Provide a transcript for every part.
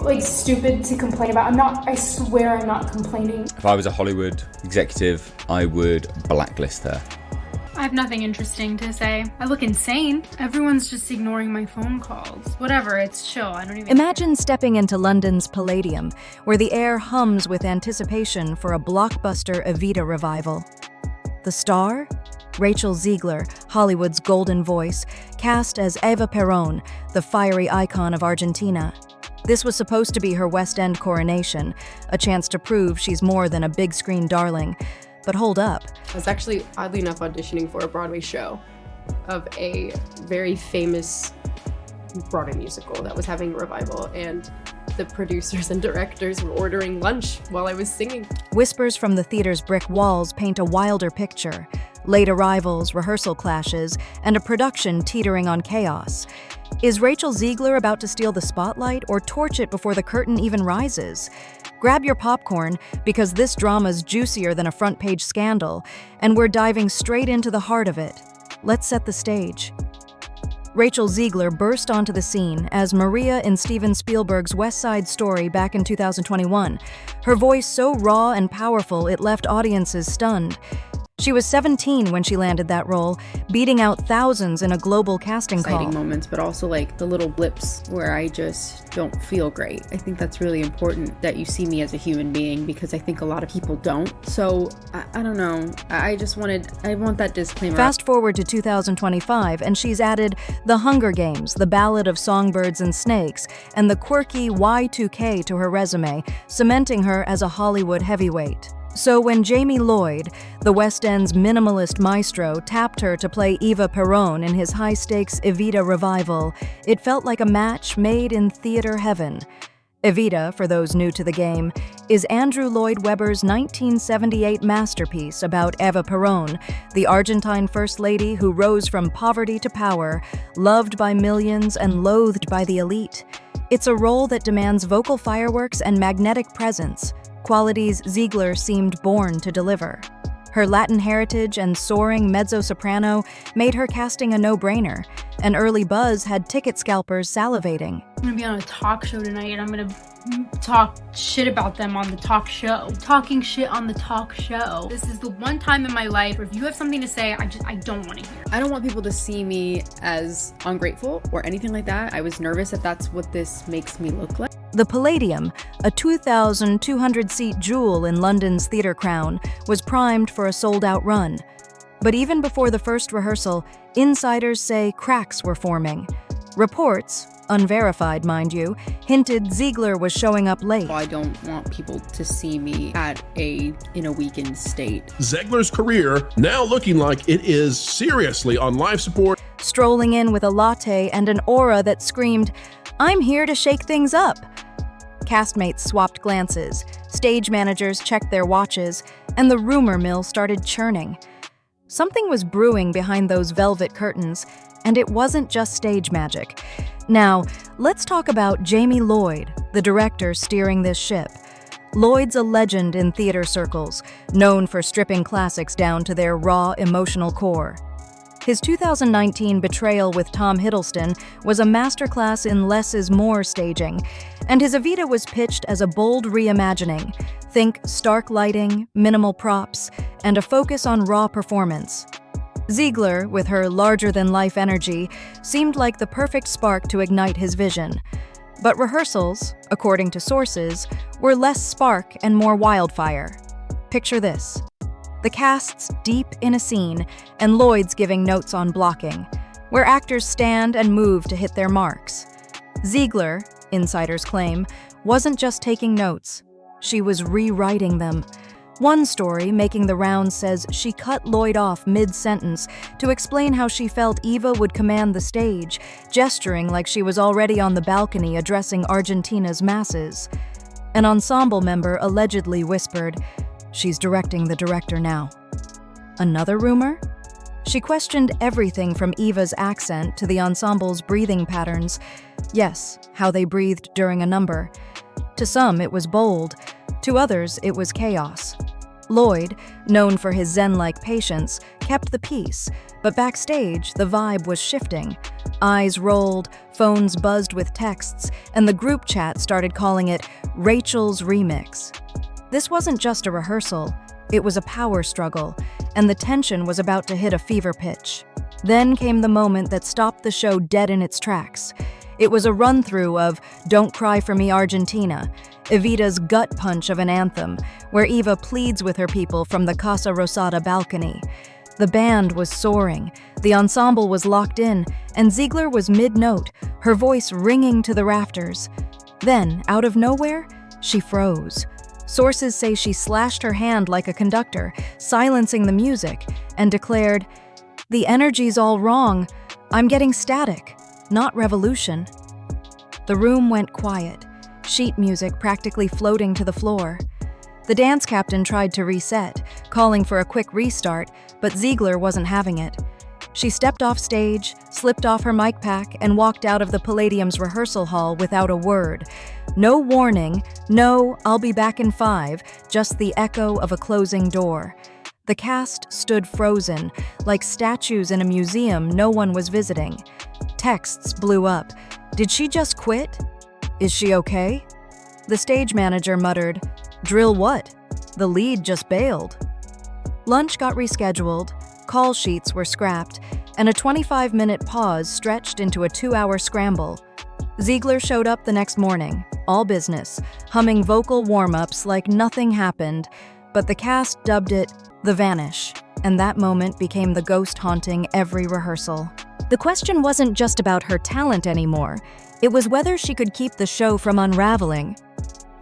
like stupid to complain about. I swear I'm not complaining. If I was a Hollywood executive, I would blacklist her. I have nothing interesting to say. I look insane. Everyone's just ignoring my phone calls. Whatever, it's chill. I don't even Imagine stepping into London's Palladium, where the air hums with anticipation for a blockbuster Evita revival. The star? Rachel Zegler, Hollywood's golden voice, cast as Eva Perón, the fiery icon of Argentina. This was supposed to be her West End coronation, a chance to prove she's more than a big-screen darling. But hold up. I was actually, oddly enough, auditioning for a Broadway show of a very famous Broadway musical that was having a revival, and the producers and directors were ordering lunch while I was singing. Whispers from the theater's brick walls paint a wilder picture. Late arrivals, rehearsal clashes, and a production teetering on chaos. Is Rachel Zegler about to steal the spotlight or torch it before the curtain even rises? Grab your popcorn, because this drama's juicier than a front-page scandal, and we're diving straight into the heart of it. Let's set the stage. Rachel Zegler burst onto the scene as Maria in Steven Spielberg's West Side Story back in 2021. Her voice so raw and powerful it left audiences stunned. She was 17 when she landed that role, beating out thousands in a global casting call. Exciting moments, but also like the little blips where I just don't feel great. I think that's really important, that you see me as a human being, because I think a lot of people don't. So I don't know. I want that disclaimer. Fast forward to 2025, and she's added The Hunger Games, The Ballad of Songbirds and Snakes, and the quirky Y2K to her resume, cementing her as a Hollywood heavyweight. So when Jamie Lloyd, the West End's minimalist maestro, tapped her to play Eva Perón in his high-stakes Evita revival, it felt like a match made in theater heaven. Evita, for those new to the game, is Andrew Lloyd Webber's 1978 masterpiece about Eva Perón, the Argentine First Lady who rose from poverty to power, loved by millions and loathed by the elite. It's a role that demands vocal fireworks and magnetic presence, qualities Zegler seemed born to deliver. Her Latin heritage and soaring mezzo-soprano made her casting a no-brainer. An early buzz had ticket scalpers salivating. I'm gonna be on a talk show tonight, and I'm gonna talk shit about them on the talk show. Talking shit on the talk show. This is the one time in my life where if you have something to say, I don't want to hear. I don't want people to see me as ungrateful or anything like that. I was nervous that that's what this makes me look like. The Palladium, a 2,200-seat jewel in London's theatre crown, was primed for a sold-out run. But even before the first rehearsal, insiders say cracks were forming. Reports, unverified mind you, hinted Zegler was showing up late. I don't want people to see me in a weakened state. Zegler's career now looking like it is seriously on life support. Strolling in with a latte and an aura that screamed, "I'm here to shake things up." Castmates swapped glances, stage managers checked their watches, and the rumor mill started churning. Something was brewing behind those velvet curtains, and it wasn't just stage magic. Now, let's talk about Jamie Lloyd, the director steering this ship. Lloyd's a legend in theater circles, known for stripping classics down to their raw, emotional core. His 2019 Betrayal with Tom Hiddleston was a masterclass in less is more staging, and his Evita was pitched as a bold reimagining. Think stark lighting, minimal props, and a focus on raw performance. Zegler, with her larger-than-life energy, seemed like the perfect spark to ignite his vision. But rehearsals, according to sources, were less spark and more wildfire. Picture this. The cast's deep in a scene, and Lloyd's giving notes on blocking, where actors stand and move to hit their marks. Zegler, insiders claim, wasn't just taking notes. She was rewriting them. One story making the rounds says she cut Lloyd off mid-sentence to explain how she felt Eva would command the stage, gesturing like she was already on the balcony addressing Argentina's masses. An ensemble member allegedly whispered, "She's directing the director now." Another rumor? She questioned everything from Eva's accent to the ensemble's breathing patterns. Yes, how they breathed during a number. To some, it was bold. To others, it was chaos. Lloyd, known for his zen-like patience, kept the peace, but backstage, the vibe was shifting. Eyes rolled, phones buzzed with texts, and the group chat started calling it Rachel's Remix. This wasn't just a rehearsal, it was a power struggle, and the tension was about to hit a fever pitch. Then came the moment that stopped the show dead in its tracks. It was a run-through of Don't Cry For Me Argentina, Evita's gut punch of an anthem, where Eva pleads with her people from the Casa Rosada balcony. The band was soaring, the ensemble was locked in, and Zegler was mid-note, her voice ringing to the rafters. Then, out of nowhere, she froze. Sources say she slashed her hand like a conductor, silencing the music, and declared, "The energy's all wrong. I'm getting static, not revolution." The room went quiet, sheet music practically floating to the floor. The dance captain tried to reset, calling for a quick restart, but Zegler wasn't having it. She stepped off stage, slipped off her mic pack, and walked out of the Palladium's rehearsal hall without a word. No warning, no "I'll be back in 5, just the echo of a closing door. The cast stood frozen, like statues in a museum no one was visiting. Texts blew up. Did she just quit? Is she okay? The stage manager muttered, "Drill what? The lead just bailed." Lunch got rescheduled, call sheets were scrapped, and a 25-minute pause stretched into a 2-hour scramble. Zegler showed up the next morning, all business, humming vocal warm-ups like nothing happened, but the cast dubbed it The Vanish, and that moment became the ghost haunting every rehearsal. The question wasn't just about her talent anymore, it was whether she could keep the show from unraveling.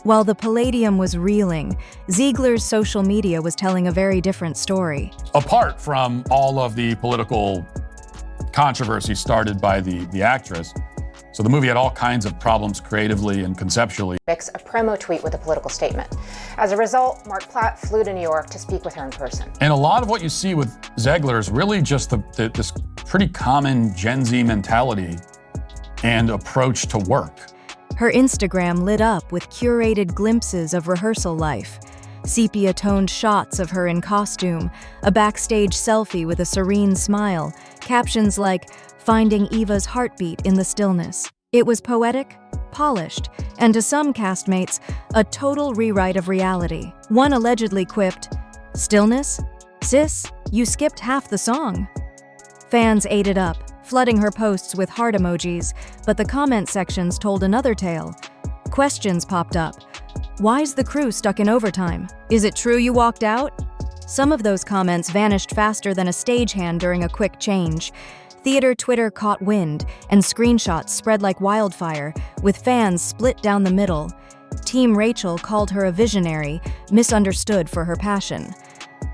While the Palladium was reeling, Zegler's social media was telling a very different story. Apart from all of the political controversy started by the actress, so the movie had all kinds of problems creatively and conceptually. A promo tweet with a political statement. As a result, Mark Platt flew to New York to speak with her in person. And a lot of what you see with Zegler is really just this pretty common Gen Z mentality and approach to work. Her Instagram lit up with curated glimpses of rehearsal life. Sepia-toned shots of her in costume, a backstage selfie with a serene smile, captions like, "Finding Eva's heartbeat in the stillness." It was poetic, polished, and to some castmates, a total rewrite of reality. One allegedly quipped, "Stillness? Sis, you skipped half the song." Fans ate it up, flooding her posts with heart emojis, but the comment sections told another tale. Questions popped up. Why's the crew stuck in overtime? Is it true you walked out? Some of those comments vanished faster than a stagehand during a quick change. Theater Twitter caught wind, and screenshots spread like wildfire, with fans split down the middle. Team Rachel called her a visionary, misunderstood for her passion.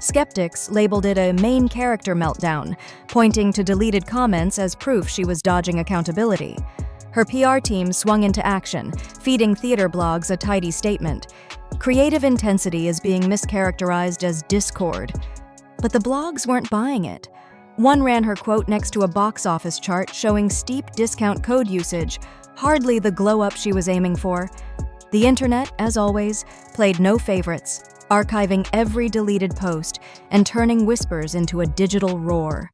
Skeptics labeled it a main character meltdown, pointing to deleted comments as proof she was dodging accountability. Her PR team swung into action, feeding theater blogs a tidy statement. Creative intensity is being mischaracterized as discord. But the blogs weren't buying it. One ran her quote next to a box office chart showing steep discount code usage, hardly the glow-up she was aiming for. The internet, as always, played no favorites, archiving every deleted post and turning whispers into a digital roar.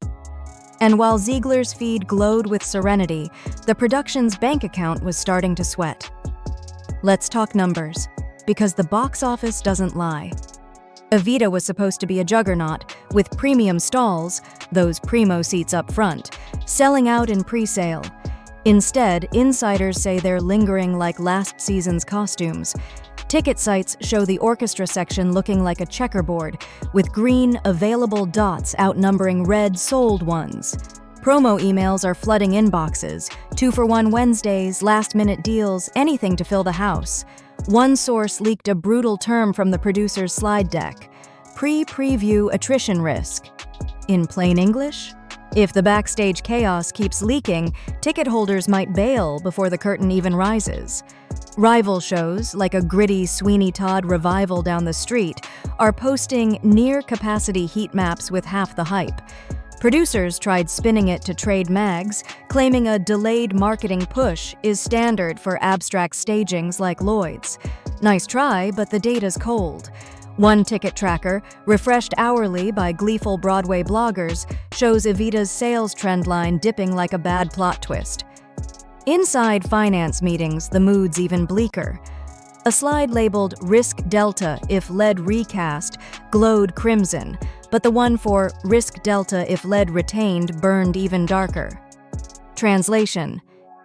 And while Zegler's feed glowed with serenity, the production's bank account was starting to sweat. Let's talk numbers, because the box office doesn't lie. Evita was supposed to be a juggernaut, with premium stalls, those primo seats up front, selling out in pre-sale. Instead, insiders say they're lingering like last season's costumes. Ticket sites show the orchestra section looking like a checkerboard, with green, available dots outnumbering red, sold ones. Promo emails are flooding inboxes, 2-for-1 Wednesdays, last-minute deals, anything to fill the house. One source leaked a brutal term from the producer's slide deck: pre-preview attrition risk. In plain English, if the backstage chaos keeps leaking, ticket holders might bail before the curtain even rises. Rival shows, like a gritty Sweeney Todd revival down the street, are posting near-capacity heat maps with half the hype. Producers tried spinning it to trade mags, claiming a delayed marketing push is standard for abstract stagings like Lloyd's. Nice try, but the data's cold. One ticket tracker, refreshed hourly by gleeful Broadway bloggers, shows Evita's sales trend line dipping like a bad plot twist. Inside finance meetings, the mood's even bleaker. A slide labeled Risk Delta if lead recast glowed crimson, but the one for Risk Delta if lead retained burned even darker. Translation: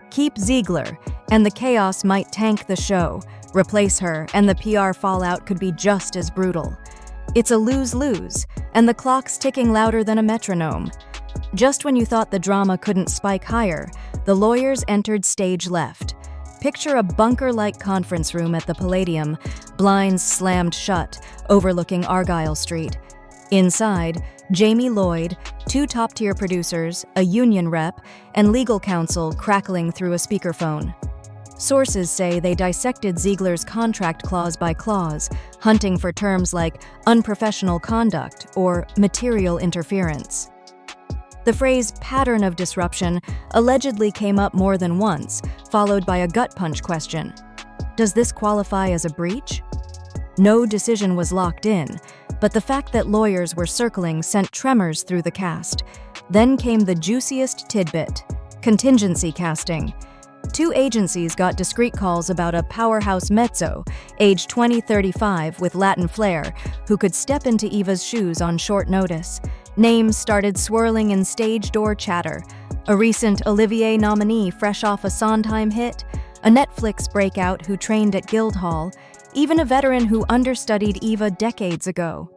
keep Zegler, and the chaos might tank the show. Replace her, and the PR fallout could be just as brutal. It's a lose-lose, and the clock's ticking louder than a metronome. Just when you thought the drama couldn't spike higher, the lawyers entered stage left. Picture a bunker-like conference room at the Palladium, blinds slammed shut, overlooking Argyle Street. Inside, Jamie Lloyd, 2 top-tier producers, a union rep, and legal counsel crackling through a speakerphone. Sources say they dissected Zegler's contract clause by clause, hunting for terms like unprofessional conduct or material interference. The phrase pattern of disruption allegedly came up more than once, followed by a gut punch question. Does this qualify as a breach? No decision was locked in, but the fact that lawyers were circling sent tremors through the cast. Then came the juiciest tidbit: contingency casting. 2 agencies got discreet calls about a powerhouse mezzo, age 20-35 with Latin flair, who could step into Eva's shoes on short notice. Names started swirling in stage door chatter. A recent Olivier nominee fresh off a Sondheim hit, a Netflix breakout who trained at Guildhall, even a veteran who understudied Eva decades ago.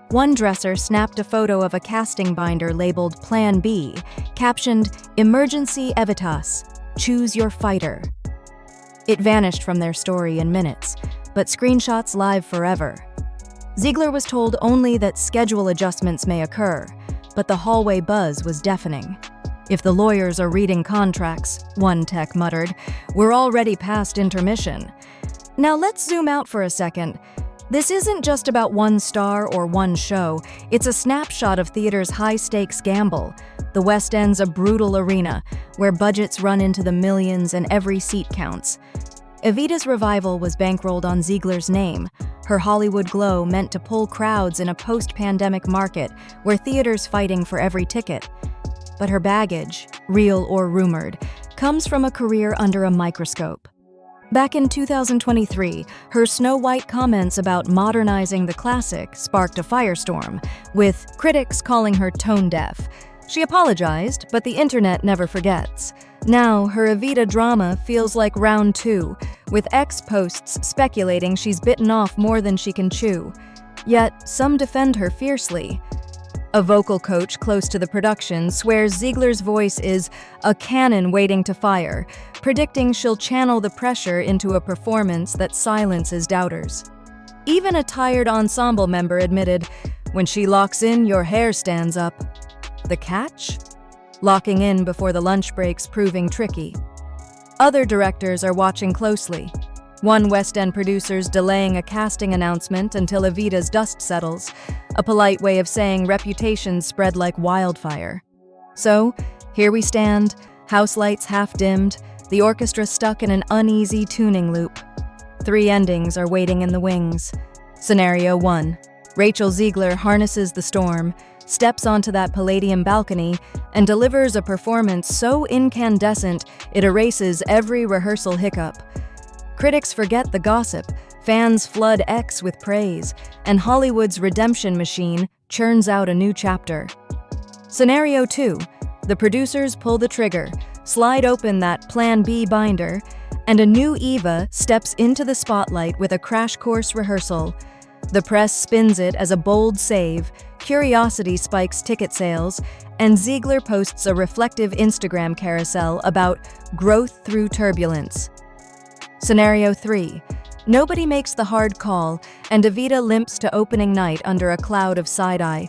One dresser snapped a photo of a casting binder labeled Plan B, captioned Emergency Evitas. Choose your fighter. It vanished from their story in minutes, but screenshots live forever. Zegler was told only that schedule adjustments may occur, but the hallway buzz was deafening. If the lawyers are reading contracts, one tech muttered, we're already past intermission. Now let's zoom out for a second. This isn't just about one star or one show, it's a snapshot of theater's high-stakes gamble. The West End's a brutal arena, where budgets run into the millions and every seat counts. Evita's revival was bankrolled on Zegler's name, her Hollywood glow meant to pull crowds in a post-pandemic market where theaters fighting for every ticket. But her baggage, real or rumored, comes from a career under a microscope. Back in 2023, her Snow White comments about modernizing the classic sparked a firestorm, with critics calling her tone-deaf. She apologized, but the internet never forgets. Now, her Evita drama feels like round 2, with ex-posts speculating she's bitten off more than she can chew. Yet, some defend her fiercely. A vocal coach close to the production swears Zegler's voice is a cannon waiting to fire, predicting she'll channel the pressure into a performance that silences doubters. Even a tired ensemble member admitted, when she locks in, your hair stands up. The catch? Locking in before the lunch breaks proving tricky. Other directors are watching closely. One West End producer's delaying a casting announcement until Evita's dust settles, a polite way of saying reputations spread like wildfire. So, here we stand, house lights half dimmed, the orchestra stuck in an uneasy tuning loop. 3 endings are waiting in the wings. Scenario 1. Rachel Zegler harnesses the storm, steps onto that Palladium balcony, and delivers a performance so incandescent it erases every rehearsal hiccup. Critics forget the gossip, fans flood X with praise, and Hollywood's redemption machine churns out a new chapter. Scenario 2. The producers pull the trigger, slide open that Plan B binder, and a new Eva steps into the spotlight with a crash course rehearsal. The press spins it as a bold save, curiosity spikes ticket sales, and Zegler posts a reflective Instagram carousel about growth through turbulence. Scenario 3. Nobody makes the hard call, and Evita limps to opening night under a cloud of side-eye.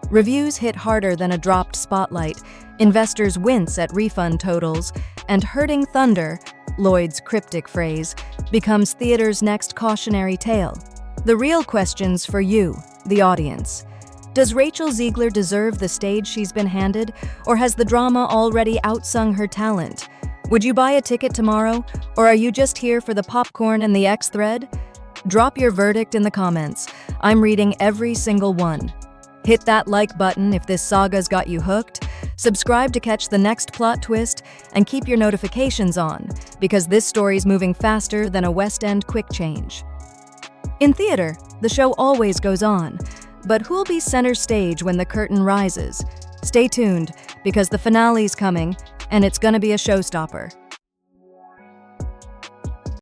Reviews hit harder than a dropped spotlight, investors wince at refund totals, and hurting thunder, Lloyd's cryptic phrase, becomes theater's next cautionary tale. The real question's for you, the audience. Does Rachel Zegler deserve the stage she's been handed, or has the drama already outsung her talent? Would you buy a ticket tomorrow, or are you just here for the popcorn and the X thread? Drop your verdict in the comments. I'm reading every single one. Hit that like button if this saga's got you hooked, subscribe to catch the next plot twist, and keep your notifications on, because this story's moving faster than a West End quick change. In theater, the show always goes on, but who'll be center stage when the curtain rises? Stay tuned, because the finale's coming, and it's gonna be a showstopper.